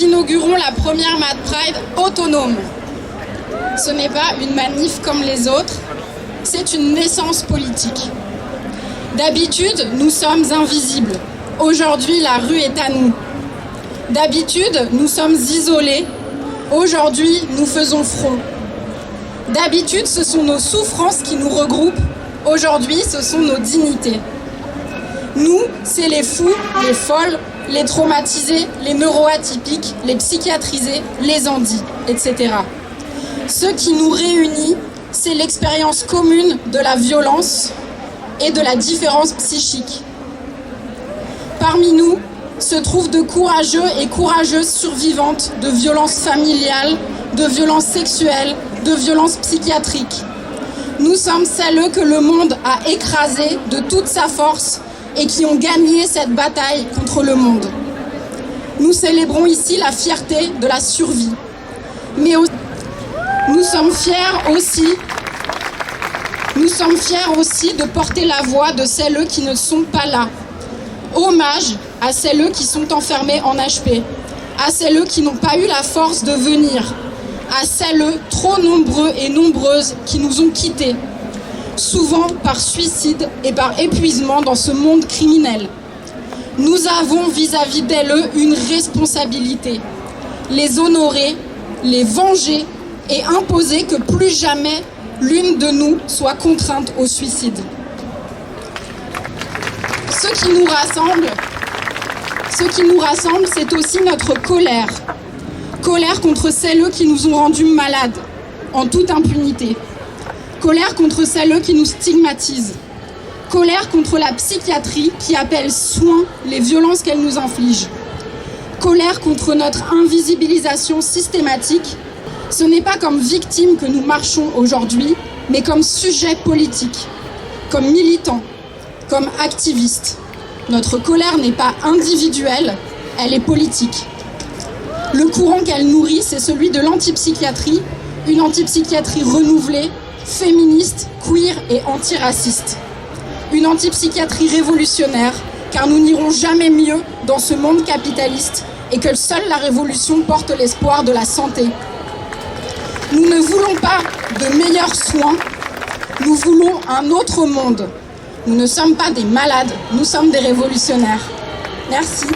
inaugurons la première Mad Pride autonome. Ce n'est pas une manif comme les autres, c'est une naissance politique. D'habitude, nous sommes invisibles. Aujourd'hui, la rue est à nous. D'habitude, nous sommes isolés. Aujourd'hui, nous faisons front. D'habitude, ce sont nos souffrances qui nous regroupent. Aujourd'hui, ce sont nos dignités. Nous, c'est les fous, les folles, les traumatisés, les neuroatypiques, les psychiatrisés, les handis, etc. Ce qui nous réunit, c'est l'expérience commune de la violence et de la différence psychique. Parmi nous se trouvent de courageux et courageuses survivantes de violences familiales, de violences sexuelles, de violences psychiatriques. Nous sommes celles que le monde a écrasées de toute sa force et qui ont gagné cette bataille contre le monde. Nous célébrons ici la fierté de la survie. Mais nous sommes fiers aussi de porter la voix de celles qui ne sont pas là. Hommage à celles qui sont enfermées en HP, à celles qui n'ont pas eu la force de venir, à celles trop nombreux et nombreuses qui nous ont quittés, souvent par suicide et par épuisement dans ce monde criminel. Nous avons vis-à-vis d'elles une responsabilité, les honorer, les venger et imposer que plus jamais l'une de nous soit contrainte au suicide. Ce qui nous rassemble, c'est aussi notre colère. Colère contre celles qui nous ont rendus malades, en toute impunité. Colère contre celles qui nous stigmatisent. Colère contre la psychiatrie qui appelle soin les violences qu'elle nous inflige. Colère contre notre invisibilisation systématique. Ce n'est pas comme victime que nous marchons aujourd'hui, mais comme sujet politique, comme militant, comme activiste. Notre colère n'est pas individuelle, elle est politique. Le courant qu'elle nourrit, c'est celui de l'antipsychiatrie, une antipsychiatrie renouvelée, féministe, queer et antiraciste. Une antipsychiatrie révolutionnaire, car nous n'irons jamais mieux dans ce monde capitaliste et que seule la révolution porte l'espoir de la santé. Nous ne voulons pas de meilleurs soins, nous voulons un autre monde. Nous ne sommes pas des malades, nous sommes des révolutionnaires. Merci.